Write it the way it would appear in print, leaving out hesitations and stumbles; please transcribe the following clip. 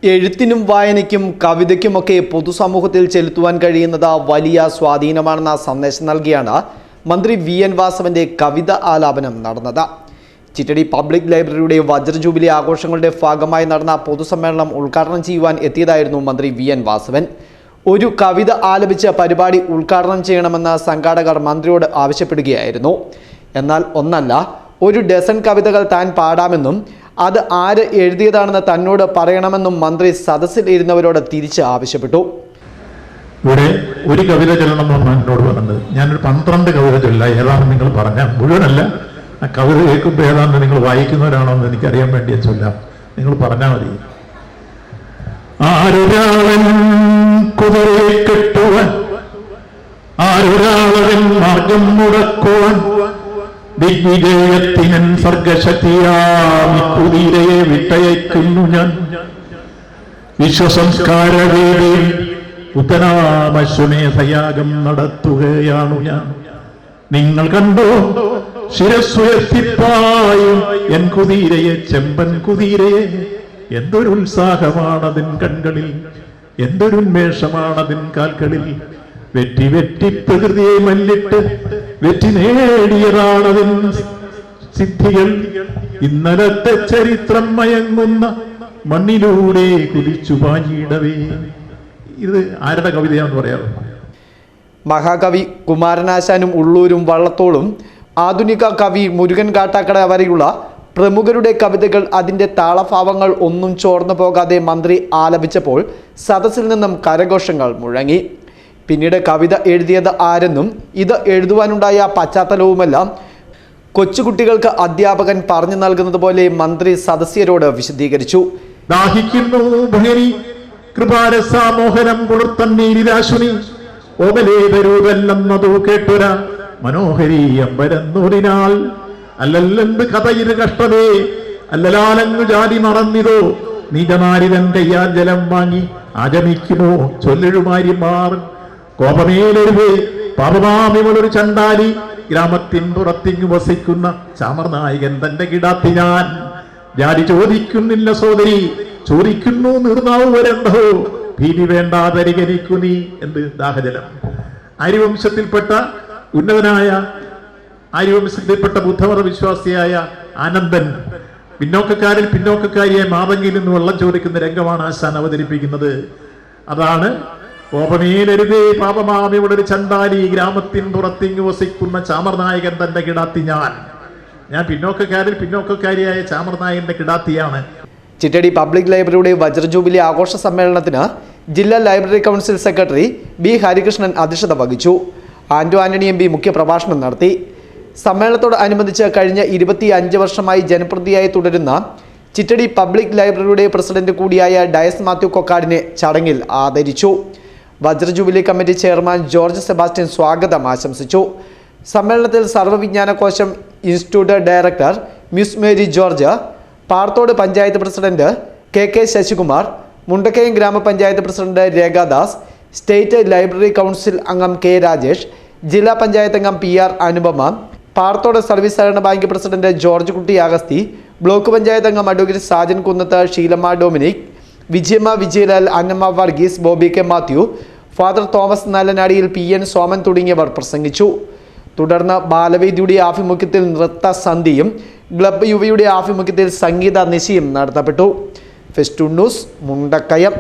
എഴുത്തിനും വായനയ്ക്കും കവിതയ്ക്കുമൊക്കെ പൊതുസമൂഹത്തിൽ ചെലുത്തുവാൻ കഴിയുന്നത് വലിയ സ്വാധീനമാണെന്ന സന്ദേശം നൽകിയാണ് മന്ത്രി വി എൻ വാസവന്റെ കവിത ആലാപനം നടന്നത്. ചിറ്റടി പബ്ലിക് ലൈബ്രറിയുടെ വജ്ര ജൂബിലി ആഘോഷങ്ങളുടെ ഭാഗമായി നടന്ന പൊതുസമ്മേളനം ഉദ്ഘാടനം ചെയ്യുവാൻ എത്തിയതായിരുന്നു മന്ത്രി വി എൻ വാസവൻ. ഒരു കവിത ആലപിച്ച് പരിപാടി ഉദ്ഘാടനം ചെയ്യണമെന്ന് സംഘാടകർ മന്ത്രിയോട് ആവശ്യപ്പെടുകയായിരുന്നു. എന്നാൽ ഒന്നല്ല, ഒരു ഡസൻ കവിതകൾ താൻ പാടാമെന്നും അത് ആര് എഴുതിയതാണെന്ന് തന്നോട് പറയണമെന്നും മന്ത്രി സദസ്സിൽ ഇരുന്നവരോട് തിരിച്ച് ആവശ്യപ്പെട്ടു. ഇവിടെ ഒരു കവിത ചൊല്ലണമെന്ന് എന്നോട് പറഞ്ഞത്. ഞാനൊരു 12 കവിത ചൊല്ല. ഏതാണെന്ന് നിങ്ങൾ പറഞ്ഞാൽ മുഴുവനല്ല, ആ കവിത കേൾക്കുമ്പോൾ ഏതാണെന്ന് നിങ്ങൾ വായിക്കുന്നവരാണോ എന്ന് എനിക്കറിയാൻ വേണ്ടി ചൊല്ലാം. നിങ്ങൾ പറഞ്ഞാൽ മതി. ആരൊരാളൻ കുതിരയെ കെട്ടുവാൻ, ആരൊരാളവൻ മാർഗം മുടക്കുവാൻ, ദിഗ്വിജയത്തിനൻ സർഗശക്തിയാമി കുതിരയെ വിട്ടയക്കുന്നു ഞാൻ. വിശ്വസംസ്കാരവേദിയിൽ ഉത്തരാമശ്വമേധയാഗം നടത്തുകയാണു ഞാൻ. നിങ്ങൾ കണ്ടോ ശിരസ്സുയർത്തിപ്പായും എൻ കുതിരയെ, ചെമ്പൻ കുതിരയെ. എന്തൊരു ഉത്സാഹമാണതിൻ കൺകളിൽ, എന്തൊരു ഉന്മേഷമാണതിൻ കാൽകളിൽ. വെറ്റി വെറ്റി പ്രകൃതിയെ മല്ലിട്ട് വെറ്റി നേടിയതാണതിൻ സിദ്ധികൾ. ഇന്നലത്തെ ചരിത്രം മയങ്ങുന്ന മണ്ണിലൂടെ കുതിച്ചു പാഞ്ഞിടവേ. ഇത് ആരുടെ കവിതയാണെന്ന് പറയാറുണ്ട്? മഹാകവി കുമാരനാശാനും ഉള്ളൂരും വള്ളത്തോളും ആധുനിക കവി മുരുകൻ കാട്ടാക്കട വരെയുള്ള പ്രമുഖരുടെ കവിതകൾ അതിൻ്റെ താളഭാവങ്ങൾ ഒന്നും ചോർന്നു പോകാതെ മന്ത്രി ആലപിച്ചപ്പോൾ സദസ്സിൽ നിന്നും കരഘോഷങ്ങൾ മുഴങ്ങി. പിന്നീട് കവിത എഴുതിയത് ആരെന്നും ഇത് എഴുതുവാനുണ്ടായ പശ്ചാത്തലവുമെല്ലാം കൊച്ചുകുട്ടികൾക്ക് അധ്യാപകൻ പറഞ്ഞു നൽകുന്നത് പോലെ മന്ത്രി സദസ്യരോട് വിശദീകരിച്ചു. ദാഹിക്കുന്നു ഭഗനി കൃപാരസാമോഹനം കുളിർത്തണ്ണീരിരാശുനി ഓമലേതരൂപല്ലെന്നതു കേട്ടുര മനോഹരി അമ്പരന്നൂരിനാൽ. അല്ലല്ലെന്ത് കഥയിര് കഷ്ടമേ, അല്ലലാലങ്ങു ജാതി മറന്നിതോ. നീജനാരിതൻ കയ്യാൽ ജലം വാങ്ങി ആചമിക്കുമോ ചൊല്ലെഴുമാരിമാർ. കോപമേലൊരുവേ പാപമാമിവളൊരു ചണ്ടാലി, ഗ്രാമത്തിൻ പുറത്തിങ്ങു വസിക്കുന്ന ചാമർനായകൻ തന്റെ കിടാത്തി ഞാൻ. ജാതി ചോദിക്കുന്നില്ല സോദരി, ചോദിക്കുന്നു നിർനാവ് വരണ്ടോ. ഭീതി വേണ്ട പരിഗണിക്കു നീ. എന്ത് ദാഹജലം. ആര്യവംശത്തിൽപ്പെട്ട ഉന്നതനായ ആര്യവംശത്തിൽപ്പെട്ട ബുദ്ധമത വിശ്വാസിയായ ആനന്ദൻ പിന്നോക്കക്കാരിൽ പിന്നോക്കക്കാരിയായ മാതങ്കിയിൽ നിന്ന് വെള്ളം ചോദിക്കുന്ന രംഗമാണ് ആശാൻ അവതരിപ്പിക്കുന്നത്. അതാണ് കോപമേലരുതേ പാപമാമിവളൊരു ചണ്ടാലി, ഗ്രാമത്തിൻ പുറത്തിങ്ങു വസിക്കുന്ന ചാമർനായകൻ തന്റെ കിടാത്തി ഞാൻ. ഞാൻ പിന്നോക്കക്കാരിൽ പിന്നോക്കക്കാരിയായ ചാമർനായകന്റെ കിടാത്തിയാണ്. ചിറ്റടി പബ്ലിക് ലൈബ്രറിയുടെ വജ്ര ജൂബിലി ആഘോഷ സമ്മേളനത്തിന് ജില്ലാ library council secretary B Harikrishnan അധ്യക്ഷത വഹിച്ചു. ആന്റോ ആന്റണി എം പി മുഖ്യപ്രഭാഷണം നടത്തി. സമ്മേളനത്തോടനുബന്ധിച്ച് കഴിഞ്ഞ 25 വർഷമായി ജനപ്രതിയായി തുടരുന്ന ചിറ്റടി പബ്ലിക് ലൈബ്രറിയുടെ പ്രസിഡന്റ് കൂടിയായ ഡയസ് മാത്യു കൊക്കാടിനെ ചടങ്ങിൽ ആദരിച്ചു. വജ്ര jubilee committee chairman George Sebastian സ്വാഗതം ആശംസിച്ചു. സമ്മേളനത്തിൽ സർവ്വവിജ്ഞാനകോശം institute director Muse Mary George, Parathode panchayat president K Sasikumar, Mundakkayam ഗ്രാമപഞ്ചായത്ത് president Rekhadas, state library council അംഗം കെ രാജേഷ്, ജില്ലാ പഞ്ചായത്ത് അംഗം PR അനുപമ, പാർത്തോട് സർവീസ് സഹകരണ bank president George Kutty Augusty, block panchayat അംഗം advocate Sajan Kunnath, Sheelamma Dominic, Vijayamma Vijayalal, Annamma Varghese, Bobby K Mathew, father Thomas നല്ലനാടിയിൽ, PN സോമൻ തുടങ്ങിയവർ പ്രസംഗിച്ചു. തുടർന്ന് ബാലവേദിയുടെ ആഭിമുഖ്യത്തിൽ നൃത്ത സന്ധ്യയും ക്ലബ് യുവയുടെ ആഭിമുഖ്യത്തിൽ സംഗീത നിശയും നടത്തപ്പെട്ടു. Festoon news, Mundakayam.